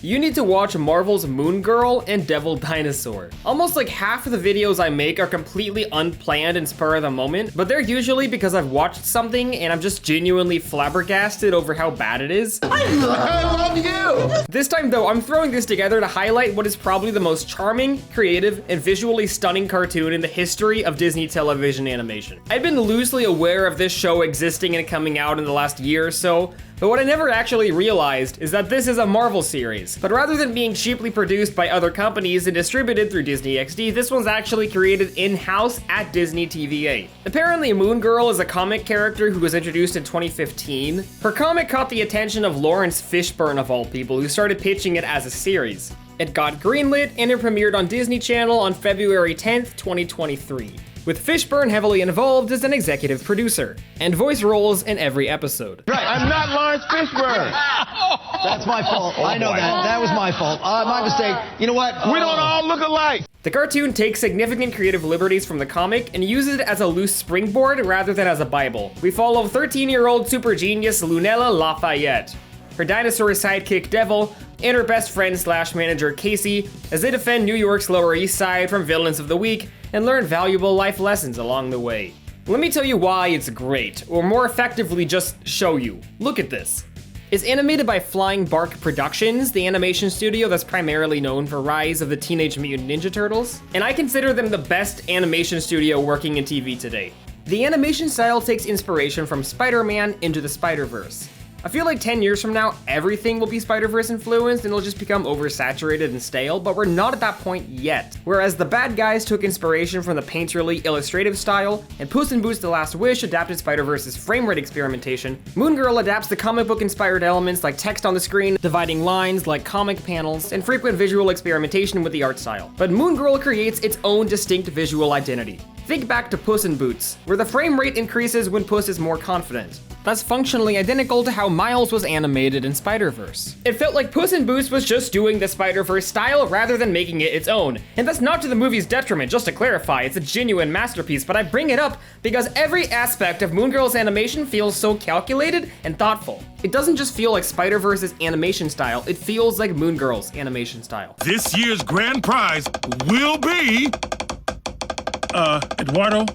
you need to watch Marvel's Moon Girl and Devil Dinosaur. Almost like half of the videos I make are completely unplanned and spur of the moment, but they're usually because I've watched something and I'm just genuinely flabbergasted over how bad it is. I love you! This time though, I'm throwing this together to highlight what is probably the most charming, creative, and visually stunning cartoon in the history of Disney television animation. I'd been loosely aware of this show existing and coming out in the last year or so, but what I never actually realized is that this is a Marvel series. But rather than being cheaply produced by other companies and distributed through Disney XD, this one's actually created in-house at Disney TVA. Apparently, Moon Girl is a comic character who was introduced in 2015. Her comic caught the attention of Lawrence Fishburne of all people, who started pitching it as a series. It got greenlit and it premiered on Disney Channel on February 10th, 2023. With Fishburne heavily involved as an executive producer, and voice roles in every episode. Right, I'm not Lawrence Fishburne. That's my fault. I know that. That was my fault. My mistake. You know what? We don't all look alike. The cartoon takes significant creative liberties from the comic and uses it as a loose springboard rather than as a Bible. We follow 13-year-old super genius Lunella Lafayette, her dinosaur sidekick Devil, and her best friend slash manager Casey as they defend New York's Lower East Side from villains of the week and learn valuable life lessons along the way. Let me tell you why it's great, or more effectively just show you. Look at this. It's animated by Flying Bark Productions, the animation studio that's primarily known for Rise of the Teenage Mutant Ninja Turtles, and I consider them the best animation studio working in TV today. The animation style takes inspiration from Spider-Man Into the Spider-Verse. I feel like 10 years from now, everything will be Spider-Verse influenced and it'll just become oversaturated and stale, but we're not at that point yet. Whereas the bad guys took inspiration from the painterly illustrative style, and Puss in Boots: The Last Wish adapted Spider-Verse's frame rate experimentation, Moon Girl adapts the comic book inspired elements like text on the screen, dividing lines like comic panels, and frequent visual experimentation with the art style. But Moon Girl creates its own distinct visual identity. Think back to Puss in Boots, where the frame rate increases when Puss is more confident. That's functionally identical to how Miles was animated in Spider-Verse. It felt like Puss in Boots was just doing the Spider-Verse style rather than making it its own. And that's not to the movie's detriment, just to clarify, it's a genuine masterpiece, but I bring it up because every aspect of Moon Girl's animation feels so calculated and thoughtful. It doesn't just feel like Spider-Verse's animation style, it feels like Moon Girl's animation style. This year's grand prize will be... Eduardo!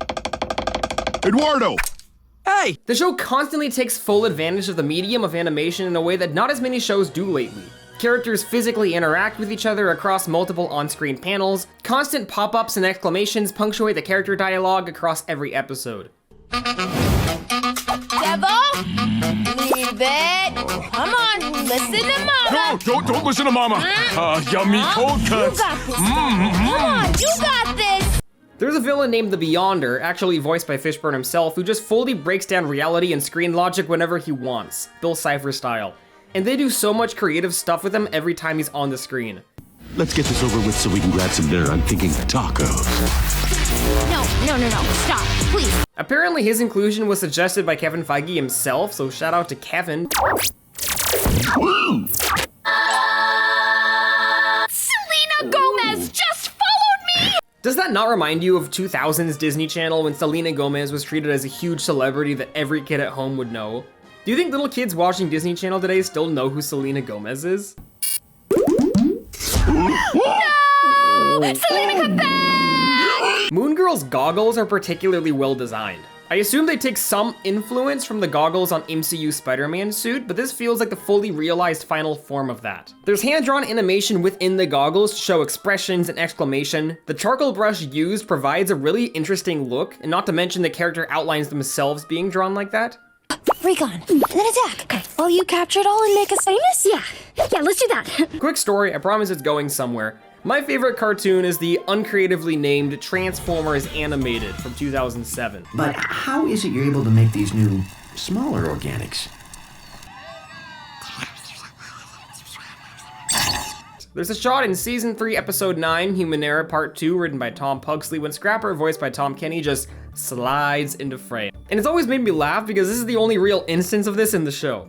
Hey! The show constantly takes full advantage of the medium of animation in a way that not as many shows do lately. Characters physically interact with each other across multiple on-screen panels, constant pop-ups and exclamations punctuate the character dialogue across every episode. Devil? Leave it. Come on, listen to Mama. No, don't listen to Mama. Yummy cold cuts. You got this. Come on, you got this. There's a villain named the Beyonder, actually voiced by Fishburne himself, who just fully breaks down reality and screen logic whenever he wants, Bill Cipher style. And they do so much creative stuff with him every time he's on the screen. Let's get this over with so we can grab some dinner. I'm thinking tacos. No, stop, please. Apparently his inclusion was suggested by Kevin Feige himself, so shout out to Kevin. Selena Gomez just followed me! Does that not remind you of 2000s Disney Channel when Selena Gomez was treated as a huge celebrity that every kid at home would know? Do you think little kids watching Disney Channel today still know who Selena Gomez is? No! Selena, come back! Moon Girl's goggles are particularly well designed. I assume they take some influence from the goggles on MCU's Spider-Man suit, but this feels like the fully realized final form of that. There's hand-drawn animation within the goggles to show expressions and exclamation. The charcoal brush used provides a really interesting look, and not to mention the character outlines themselves being drawn like that. Recon, and then attack. Okay. Oh, you capture it all and make us famous? Yeah, let's do that. Quick story, I promise it's going somewhere. My favorite cartoon is the uncreatively named Transformers Animated from 2007. But how is it you're able to make these new, smaller organics? There's a shot in Season 3, Episode 9, Human Era Part 2, written by Tom Pugsley, when Scrapper, voiced by Tom Kenny, just slides into frame. And it's always made me laugh because this is the only real instance of this in the show.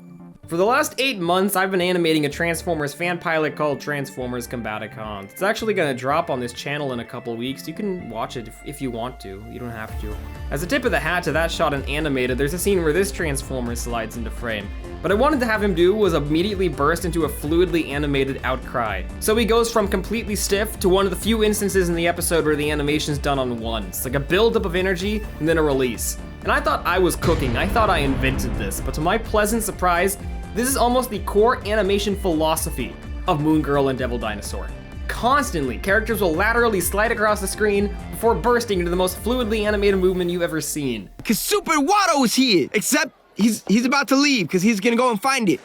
For the last 8 months, I've been animating a Transformers fan pilot called Transformers Combaticons. It's actually gonna drop on this channel in a couple weeks. You can watch it if you want to, you don't have to. As a tip of the hat to that shot in animated, there's a scene where this Transformer slides into frame. What I wanted to have him do was immediately burst into a fluidly animated outcry. So he goes from completely stiff to one of the few instances in the episode where the animation's done on once, like a buildup of energy and then a release. And I thought I was cooking, I thought I invented this, but to my pleasant surprise, this is almost the core animation philosophy of Moon Girl and Devil Dinosaur. Constantly, characters will laterally slide across the screen before bursting into the most fluidly animated movement you've ever seen. Cause Super Watto is here, except he's about to leave because he's gonna go and find it.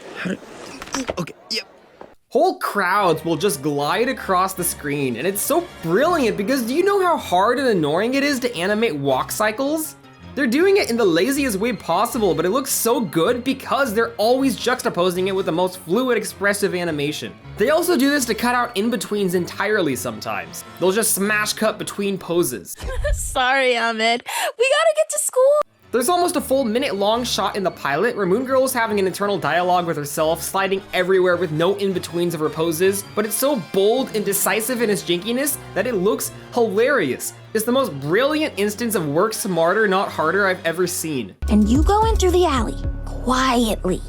Okay, yep. Whole crowds will just glide across the screen, and it's so brilliant because do you know how hard and annoying it is to animate walk cycles? They're doing it in the laziest way possible, but it looks so good because they're always juxtaposing it with the most fluid, expressive animation. They also do this to cut out in-betweens entirely sometimes. They'll just smash cut between poses. Sorry, Ahmed. We gotta get to school. There's almost a full minute-long shot in the pilot where Moon Girl is having an internal dialogue with herself, sliding everywhere with no in-betweens of her poses, but it's so bold and decisive in its jinkiness that it looks hilarious. It's the most brilliant instance of work smarter, not harder I've ever seen. And you go in through the alley, quietly.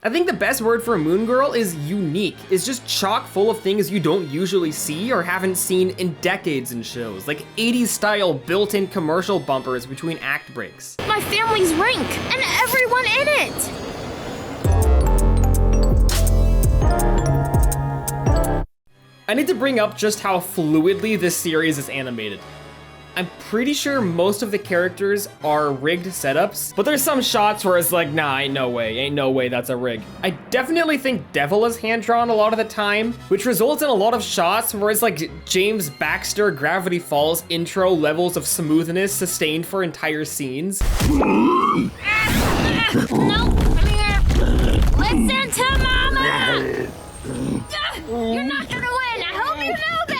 I think the best word for Moon Girl is unique. It's just chock full of things you don't usually see or haven't seen in decades in shows, like 80s style built-in commercial bumpers between act breaks. My family's rink, and everyone in it. I need to bring up just how fluidly this series is animated. I'm pretty sure most of the characters are rigged setups, but there's some shots where it's like, nah, ain't no way that's a rig. I definitely think Devil is hand-drawn a lot of the time, which results in a lot of shots where it's like James Baxter Gravity Falls intro levels of smoothness sustained for entire scenes. No, come here. Listen to Mama. You're not gonna win. I hope you know that.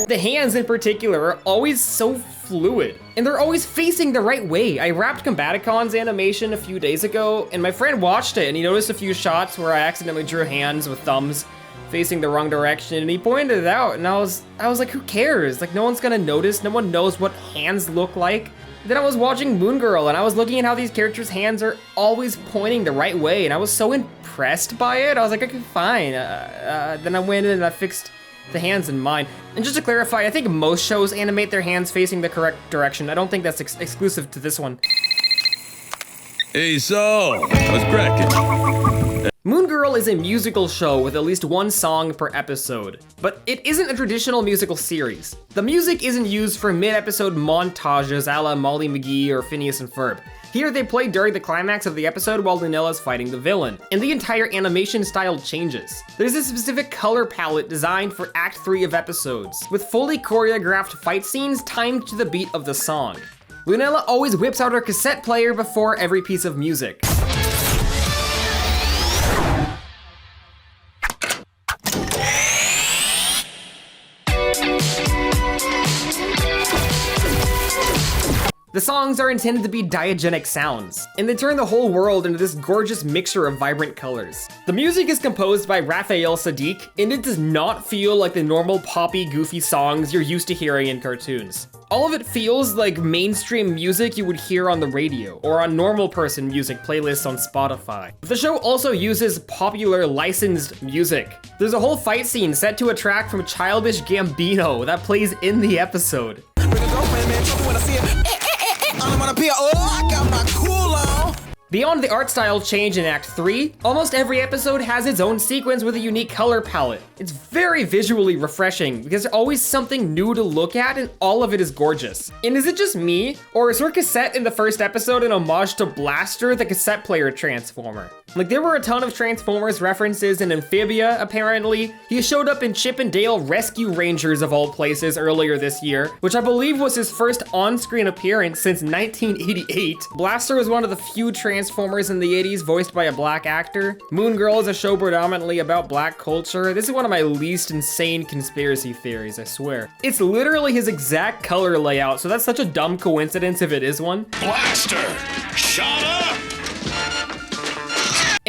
The hands in particular are always so fluid, and they're always facing the right way. I wrapped Combaticons animation a few days ago, and my friend watched it, and he noticed a few shots where I accidentally drew hands with thumbs facing the wrong direction, and he pointed it out, and I was like, who cares? Like, no one's gonna notice, no one knows what hands look like. Then I was watching Moon Girl, and I was looking at how these characters' hands are always pointing the right way, and I was so impressed by it. I was like, okay, fine. Then I went in and I fixed the hands in mine. And just to clarify, I think most shows animate their hands facing the correct direction. I don't think that's exclusive to this one. Hey, so, what's cracking? Moon Girl is a musical show with at least one song per episode, but it isn't a traditional musical series. The music isn't used for mid-episode montages a la Molly McGee or Phineas and Ferb. Here they play during the climax of the episode while Lunella's fighting the villain, and the entire animation style changes. There's a specific color palette designed for Act 3 of episodes, with fully choreographed fight scenes timed to the beat of the song. Lunella always whips out her cassette player before every piece of music. The songs are intended to be diegetic sounds, and they turn the whole world into this gorgeous mixture of vibrant colors. The music is composed by Raphael Sadiq, and it does not feel like the normal poppy, goofy songs you're used to hearing in cartoons. All of it feels like mainstream music you would hear on the radio, or on normal person music playlists on Spotify. The show also uses popular licensed music. There's a whole fight scene set to a track from Childish Gambino that plays in the episode. Beyond the art style change in Act 3, almost every episode has its own sequence with a unique color palette. It's very visually refreshing because there's always something new to look at and all of it is gorgeous. And is it just me, or is her cassette in the first episode an homage to Blaster, the cassette player Transformer? Like, there were a ton of Transformers references in Amphibia, apparently. He showed up in Chip and Dale Rescue Rangers of all places earlier this year, which I believe was his first on-screen appearance since 1988. Blaster was one of the few Transformers in the 80s voiced by a black actor. Moon Girl is a show predominantly about black culture. This is one of my least insane conspiracy theories, I swear. It's literally his exact color layout, so that's such a dumb coincidence if it is one. Blaster, shut up!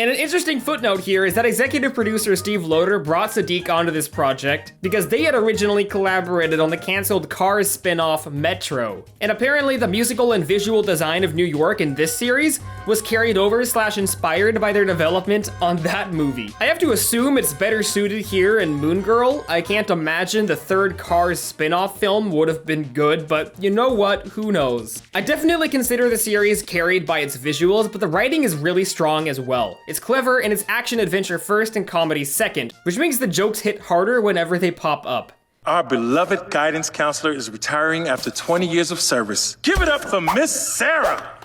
And an interesting footnote here is that executive producer Steve Loader brought Sadiq onto this project because they had originally collaborated on the canceled Cars spin-off Metro. And apparently the musical and visual design of New York in this series was carried over / inspired by their development on that movie. I have to assume it's better suited here in Moon Girl. I can't imagine the third Cars spin-off film would have been good, but you know what? Who knows? I definitely consider the series carried by its visuals, but the writing is really strong as well. It's clever and it's action adventure first and comedy second, which makes the jokes hit harder whenever they pop up. Our beloved guidance counselor is retiring after 20 years of service. Give it up for Miss Sarah.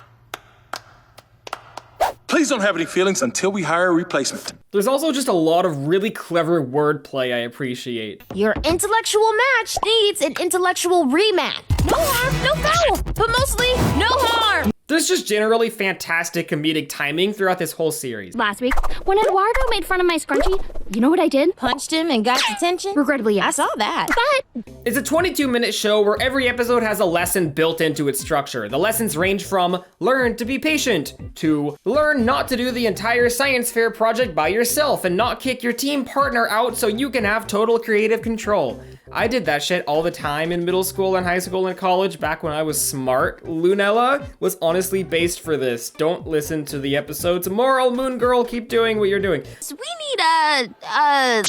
Please don't have any feelings until we hire a replacement. There's also just a lot of really clever wordplay I appreciate. Your intellectual match needs an intellectual rematch. No harm, no foul, but mostly no harm. There's just generally fantastic comedic timing throughout this whole series. Last week, when Eduardo made fun of my scrunchie, you know what I did? Punched him and got detention? Regrettably, yes. I saw that. But It's a 22-minute show where every episode has a lesson built into its structure. The lessons range from learn to be patient to learn not to do the entire science fair project by yourself and not kick your team partner out so you can have total creative control. I did that shit all the time in middle school and high school and college back when I was smart. Lunella was honestly based for this. Don't listen to the episodes. Moral, Moon Girl, keep doing what you're doing. So we need a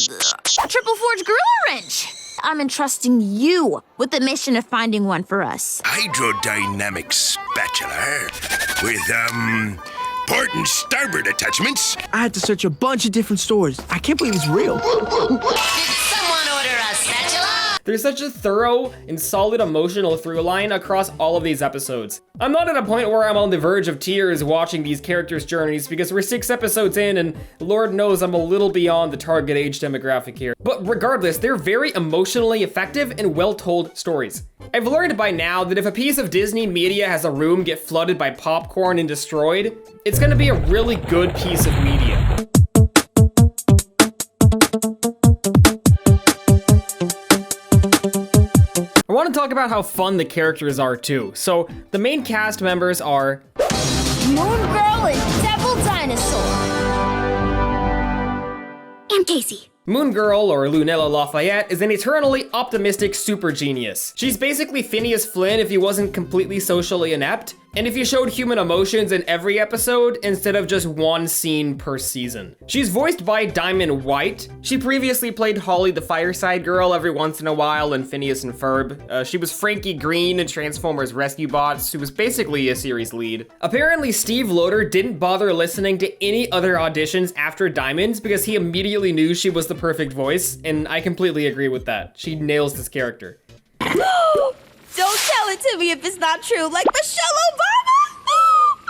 triple forge gorilla wrench. I'm entrusting you with the mission of finding one for us. Hydrodynamic spatula with, port and starboard attachments. I had to search a bunch of different stores. I can't believe it's real. Someone order a spatula? There's such a thorough and solid emotional through line across all of these episodes. I'm not at a point where I'm on the verge of tears watching these characters' journeys because we're 6 episodes in and Lord knows I'm a little beyond the target age demographic here. But regardless, they're very emotionally effective and well-told stories. I've learned by now that if a piece of Disney media has a room get flooded by popcorn and destroyed, it's gonna be a really good piece of media. I want to talk about how fun the characters are too. So the main cast members are Moon Girl and Devil Dinosaur. and Casey. Moon Girl, or Lunella Lafayette, is an eternally optimistic super genius. She's basically Phineas Flynn if he wasn't completely socially inept, and if you showed human emotions in every episode instead of just one scene per season. She's voiced by Diamond White. She previously played Holly the Fireside Girl every once in a while in Phineas and Ferb. She was Frankie Green in Transformers Rescue Bots, who was basically a series lead. Apparently Steve Loader didn't bother listening to any other auditions after Diamonds because he immediately knew she was the perfect voice, and I completely agree with that. She nails this character. Don't tell it to me if it's not true, like Michelle Obama?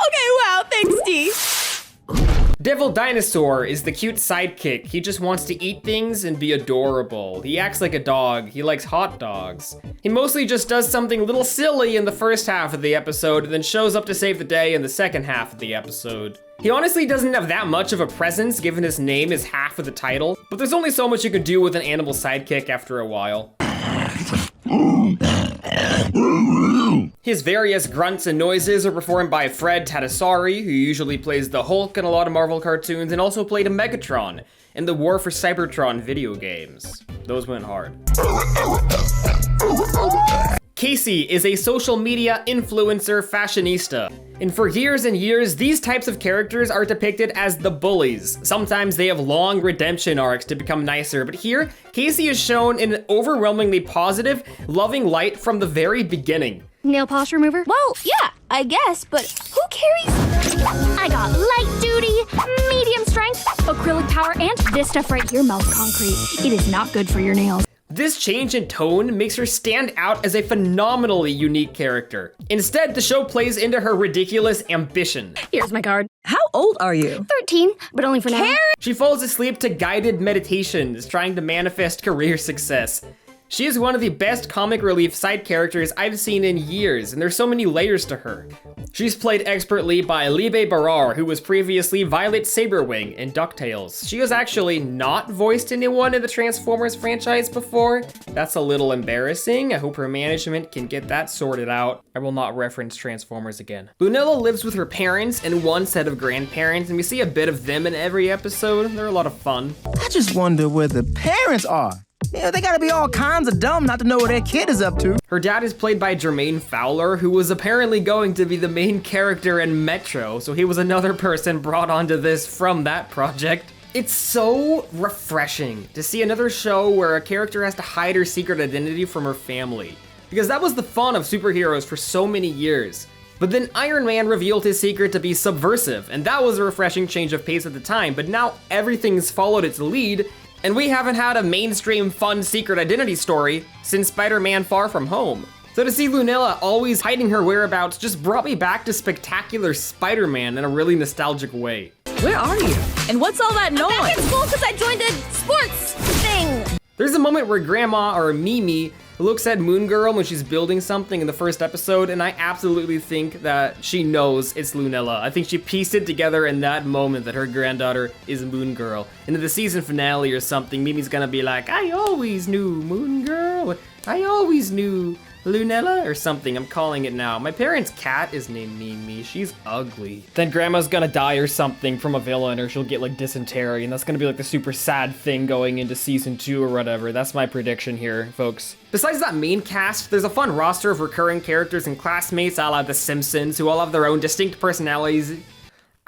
Okay, wow, thanks, Steve. Devil Dinosaur is the cute sidekick. He just wants to eat things and be adorable. He acts like a dog. He likes hot dogs. He mostly just does something a little silly in the first half of the episode, and then shows up to save the day in the second half of the episode. He honestly doesn't have that much of a presence given his name is half of the title, but there's only so much you can do with an animal sidekick after a while. His various grunts and noises are performed by Fred Tatasciore, who usually plays the Hulk in a lot of Marvel cartoons and also played a Megatron in the War for Cybertron video games. Those went hard. Casey is a social media influencer fashionista. And for years and years, these types of characters are depicted as the bullies. Sometimes they have long redemption arcs to become nicer, but here, Casey is shown in an overwhelmingly positive, loving light from the very beginning. Nail polish remover? Well, yeah, I guess, but who carries? I got light duty, medium strength, acrylic power, and this stuff right here melts concrete. It is not good for your nails. This change in tone makes her stand out as a phenomenally unique character. Instead, the show plays into her ridiculous ambition. Here's my card. How old are you? 13, but only for now. She falls asleep to guided meditations, trying to manifest career success. She is one of the best comic relief side characters I've seen in years, and there's so many layers to her. She's played expertly by Libe Barar, who was previously Violet Saberwing in DuckTales. She has actually not voiced anyone in the Transformers franchise before. That's a little embarrassing. I hope her management can get that sorted out. I will not reference Transformers again. Lunella lives with her parents and one set of grandparents, and we see a bit of them in every episode. They're a lot of fun. I just wonder where the parents are. Yeah, they gotta be all kinds of dumb not to know what their kid is up to. Her dad is played by Jermaine Fowler, who was apparently going to be the main character in Metro, so he was another person brought onto this from that project. It's so refreshing to see another show where a character has to hide her secret identity from her family, because that was the fun of superheroes for so many years. But then Iron Man revealed his secret to be subversive, and that was a refreshing change of pace at the time, but now everything's followed its lead, and we haven't had a mainstream fun secret identity story since Spider-Man Far From Home. So to see Lunella always hiding her whereabouts just brought me back to Spectacular Spider-Man in a really nostalgic way. Where are you? And what's all that noise? I'm back in school because I joined a sports thing. There's a moment where Grandma, or Mimi, looks at Moon Girl when she's building something in the first episode, and I absolutely think that she knows it's Lunella. I think she pieced it together in that moment that her granddaughter is Moon Girl. And in the season finale or something, Mimi's gonna be like, I always knew Moon Girl. I always knew Lunella or something. I'm calling it now. My parents' cat is named Mimi. She's ugly. Then Grandma's gonna die or something from a villain, or she'll get like dysentery, and that's gonna be like the super sad thing going into season 2 or whatever. That's my prediction here, folks. Besides that main cast, there's a fun roster of recurring characters and classmates a la The Simpsons, who all have their own distinct personalities.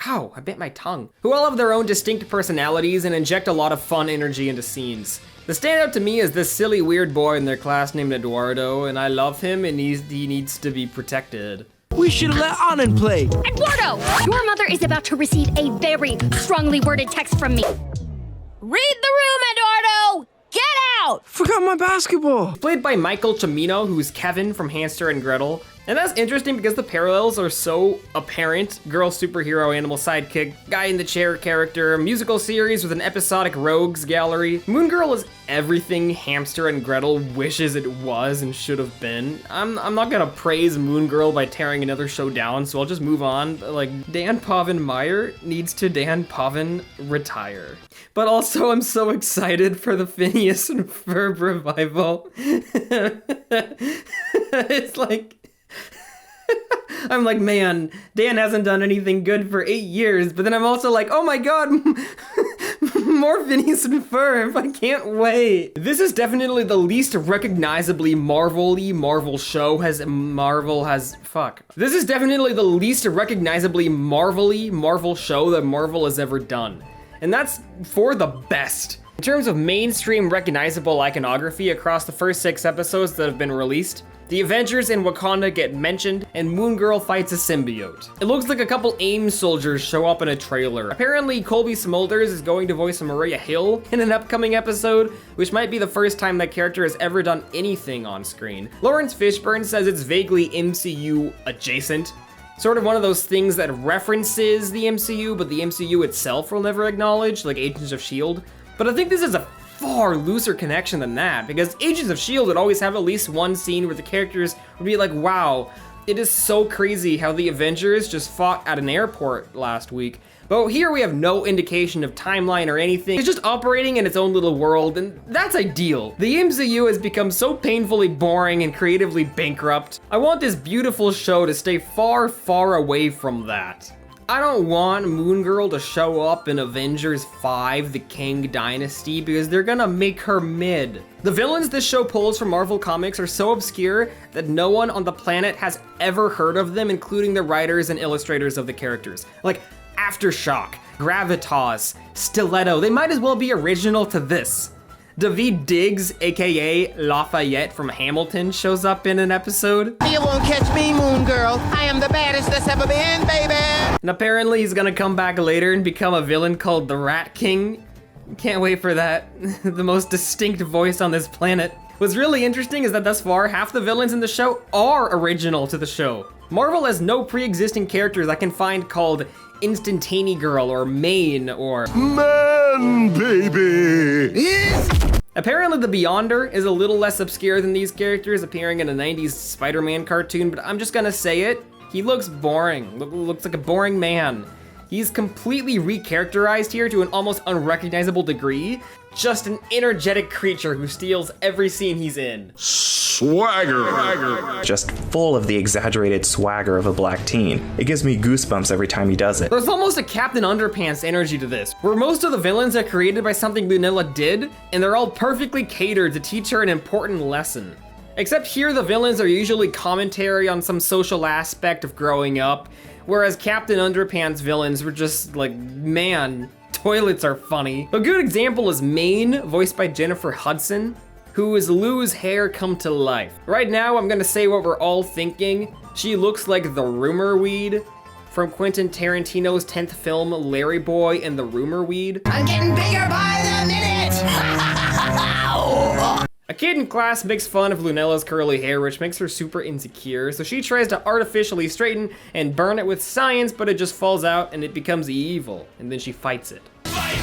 Ow, I bit my tongue. Who all have their own distinct personalities and inject a lot of fun energy into scenes. The standout to me is this silly weird boy in their class named Eduardo, and I love him, and he needs to be protected. We should have let Anand play. Eduardo, your mother is about to receive a very strongly worded text from me. Read the room, Eduardo. Get out. Forgot my basketball. Played by Michael Cimino, who's Kevin from Hamster and Gretel. And that's interesting because the parallels are so apparent. Girl superhero, animal sidekick, guy in the chair character, musical series with an episodic rogues gallery. Moon Girl is everything Hamster and Gretel wishes it was and should have been. I'm not gonna praise Moon Girl by tearing another show down, so I'll just move on. Like, Dan Pavin Meyer needs to Dan Pavin retire. But also, I'm so excited for the Phineas and Ferb revival. It's like, I'm like, man, Dan hasn't done anything good for 8 years, but then I'm also like, oh my god, more Phineas and Ferb, I can't wait. This is definitely the least recognizably Marvel-y Marvel show This is definitely the least recognizably Marvel-y Marvel show that Marvel has ever done. And that's for the best. In terms of mainstream recognizable iconography across the first 6 episodes that have been released, the Avengers in Wakanda get mentioned, and Moon Girl fights a symbiote. It looks like a couple AIM soldiers show up in a trailer. Apparently, Colby Smulders is going to voice Maria Hill in an upcoming episode, which might be the first time that character has ever done anything on screen. Lawrence Fishburne says it's vaguely MCU adjacent. Sort of one of those things that references the MCU, but the MCU itself will never acknowledge, like Agents of S.H.I.E.L.D. But I think this is a far looser connection than that, because Agents of S.H.I.E.L.D. would always have at least one scene where the characters would be like, wow, it is so crazy how the Avengers just fought at an airport last week. But here we have no indication of timeline or anything. It's just operating in its own little world, and that's ideal. The MCU has become so painfully boring and creatively bankrupt. I want this beautiful show to stay far, far away from that. I don't want Moon Girl to show up in Avengers 5, The Kang Dynasty, because they're gonna make her mid. The villains this show pulls from Marvel Comics are so obscure that no one on the planet has ever heard of them, including the writers and illustrators of the characters. Like Aftershock, Gravitas, Stiletto, they might as well be original to this. Daveed Diggs, aka Lafayette from Hamilton, shows up in an episode. You won't catch me, Moon Girl. I am the baddest that's ever been, baby. And apparently he's gonna come back later and become a villain called the Rat King. Can't wait for that. The most distinct voice on this planet. What's really interesting is that thus far, half the villains in the show are original to the show. Marvel has no pre-existing characters I can find called Instantane Girl or Main or Man, baby. Apparently the Beyonder is a little less obscure than these characters appearing in a 90s Spider-Man cartoon, but I'm just gonna say it. He looks boring, looks like a boring man. He's completely recharacterized here to an almost unrecognizable degree. Just an energetic creature who steals every scene he's in. Swagger. Just full of the exaggerated swagger of a black teen. It gives me goosebumps every time he does it. There's almost a Captain Underpants energy to this, where most of the villains are created by something Lunella did, and they're all perfectly catered to teach her an important lesson. Except here the villains are usually commentary on some social aspect of growing up, whereas Captain Underpants villains were just like, man, toilets are funny. A good example is Maine, voiced by Jennifer Hudson, who is Lou's hair come to life. Right now, I'm gonna say what we're all thinking. She looks like the rumor weed from Quentin Tarantino's 10th film, Larry Boy and the Rumor Weed. I'm getting bigger by the minute! A kid in class makes fun of Lunella's curly hair, which makes her super insecure, so she tries to artificially straighten and burn it with science, but it just falls out and it becomes evil, and then she fights it. Fight,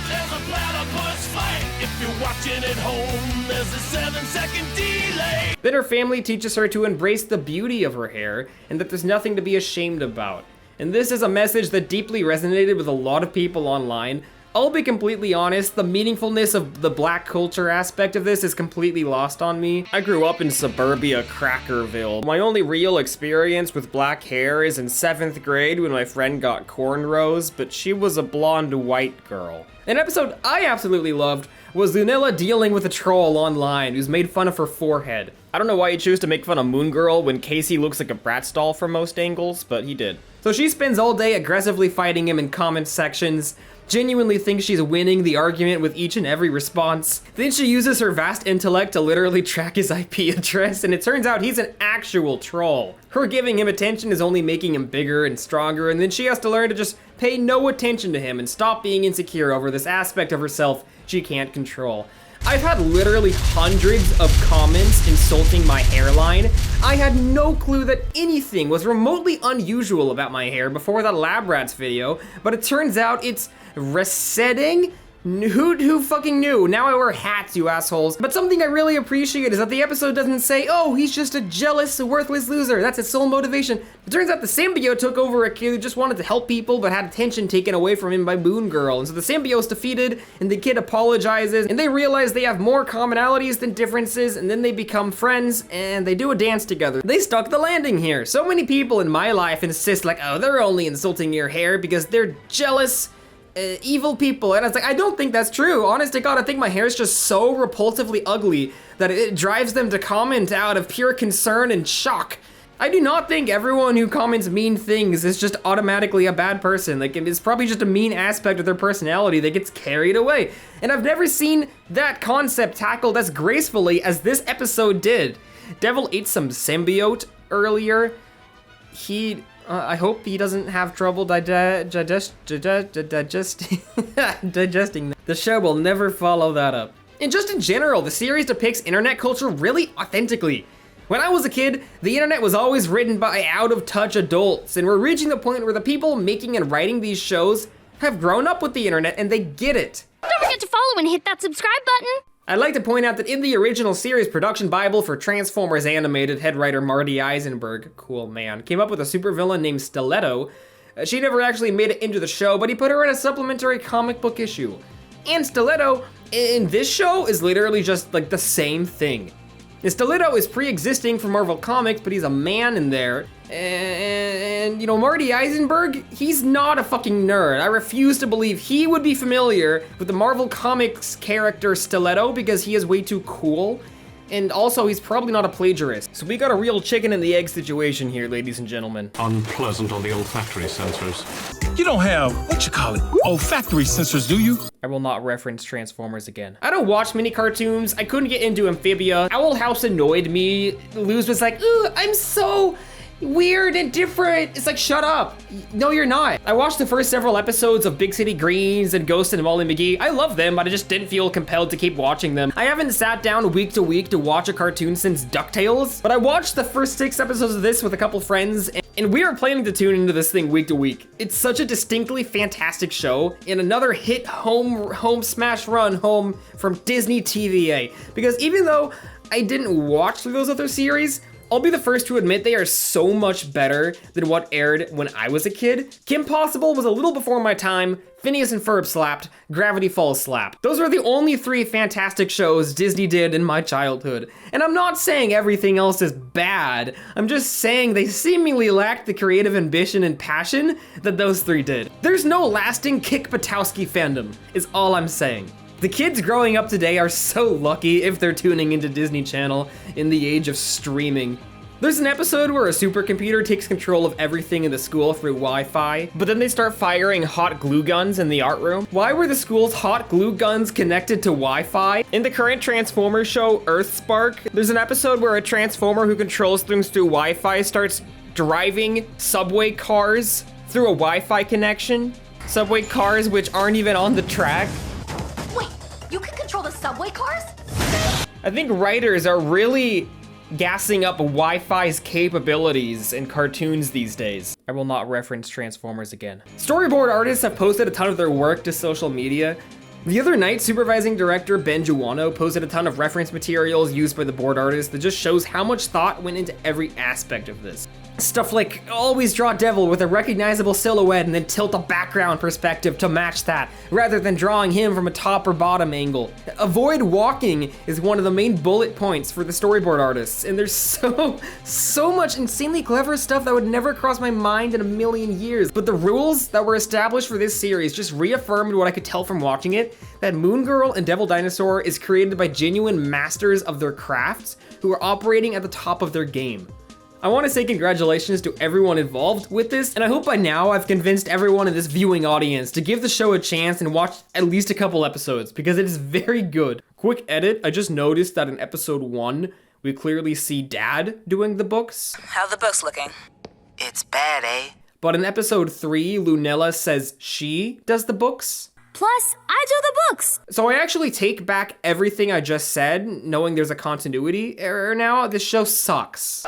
there's a platypus fight. If you're watching at home, there's a 7-second delay. Then her family teaches her to embrace the beauty of her hair, and that there's nothing to be ashamed about. And this is a message that deeply resonated with a lot of people online. I'll be completely honest, the meaningfulness of the black culture aspect of this is completely lost on me. I grew up in suburbia Crackerville. My only real experience with black hair is in 7th grade when my friend got cornrows, but she was a blonde white girl. An episode I absolutely loved was Lunella dealing with a troll online who's made fun of her forehead. I don't know why you choose to make fun of Moon Girl when Casey looks like a Bratz doll from most angles, but he did. So she spends all day aggressively fighting him in comment sections, genuinely thinks she's winning the argument with each and every response. Then she uses her vast intellect to literally track his IP address, and it turns out he's an actual troll. Her giving him attention is only making him bigger and stronger, and then she has to learn to just pay no attention to him and stop being insecure over this aspect of herself she can't control. I've had literally hundreds of comments insulting my hairline. I had no clue that anything was remotely unusual about my hair before that Lab Rats video, but it turns out it's resetting? Who fucking knew? Now I wear hats, you assholes. But something I really appreciate is that the episode doesn't say, oh, he's just a jealous, worthless loser. That's his sole motivation. It turns out the symbiote took over a kid who just wanted to help people but had attention taken away from him by Moon Girl. And so the symbiote's defeated and the kid apologizes and they realize they have more commonalities than differences, and then they become friends and they do a dance together. They stuck the landing here. So many people in my life insist like, oh, they're only insulting your hair because they're jealous, evil people, and I was like, I don't think that's true. Honest to God, I think my hair is just so repulsively ugly that it drives them to comment out of pure concern and shock. I do not think everyone who comments mean things is just automatically a bad person. Like, it's probably just a mean aspect of their personality that gets carried away. And I've never seen that concept tackled as gracefully as this episode did. Devil ate some symbiote earlier. I hope he doesn't have trouble digesting. The show will never follow that up. And just in general, the series depicts internet culture really authentically. When I was a kid, the internet was always written by out-of-touch adults, and we're reaching the point where the people making and writing these shows have grown up with the internet and they get it. Don't forget to follow and hit that subscribe button. I'd like to point out that in the original series production bible for Transformers Animated, head writer Marty Eisenberg, cool man, came up with a supervillain named Stiletto. She never actually made it into the show, but he put her in a supplementary comic book issue. And Stiletto in this show is literally just like the same thing. And Stiletto is pre-existing for Marvel Comics, but he's a man in there. And you know, Marty Eisenberg, he's not a fucking nerd. I refuse to believe he would be familiar with the Marvel Comics character Stiletto because he is way too cool. And also, he's probably not a plagiarist. So we got a real chicken and the egg situation here, ladies and gentlemen. Unpleasant on the olfactory sensors. You don't have, what you call it, olfactory sensors, do you? I will not reference Transformers again. I don't watch mini cartoons. I couldn't get into Amphibia. Owl House annoyed me. Luz was like, ooh, I'm so weird and different. It's like, shut up. No, you're not. I watched the first several episodes of Big City Greens and Ghost and Molly McGee. I love them, but I just didn't feel compelled to keep watching them. I haven't sat down week to week to watch a cartoon since DuckTales, but I watched the first 6 episodes of this with a couple friends, and And we are planning to tune into this thing week to week. It's such a distinctly fantastic show and another hit home smash run home from Disney TVA. Because even though I didn't watch those other series, I'll be the first to admit they are so much better than what aired when I was a kid. Kim Possible was a little before my time, Phineas and Ferb slapped, Gravity Falls slapped. Those are the only 3 fantastic shows Disney did in my childhood. And I'm not saying everything else is bad, I'm just saying they seemingly lacked the creative ambition and passion that those 3 did. There's no lasting Kick Buttowski fandom, is all I'm saying. The kids growing up today are so lucky if they're tuning into Disney Channel in the age of streaming. There's an episode where a supercomputer takes control of everything in the school through Wi-Fi, but then they start firing hot glue guns in the art room. Why were the school's hot glue guns connected to Wi-Fi? In the current Transformers show, Earthspark, there's an episode where a Transformer who controls things through Wi-Fi starts driving subway cars through a Wi-Fi connection. Subway cars which aren't even on the track. Wait, you can control the subway cars? I think writers are really gassing up Wi-Fi's capabilities in cartoons these days. I will not reference Transformers again. Storyboard artists have posted a ton of their work to social media. The other night, supervising director Ben Juano posted a ton of reference materials used by the board artists that just shows how much thought went into every aspect of this. Stuff like always draw Devil with a recognizable silhouette and then tilt a background perspective to match that, rather than drawing him from a top or bottom angle. Avoid walking is one of the main bullet points for the storyboard artists, and there's so much insanely clever stuff that would never cross my mind in a million years. But the rules that were established for this series just reaffirmed what I could tell from watching it, that Moon Girl and Devil Dinosaur is created by genuine masters of their crafts who are operating at the top of their game. I want to say congratulations to everyone involved with this, and I hope by now I've convinced everyone in this viewing audience to give the show a chance and watch at least a couple episodes, because it is very good. Quick edit, I just noticed that in episode 1, we clearly see Dad doing the books. How the books looking? It's bad, eh? But in episode 3, Lunella says she does the books. Plus, I do the books. So I actually take back everything I just said, knowing there's a continuity error now. This show sucks.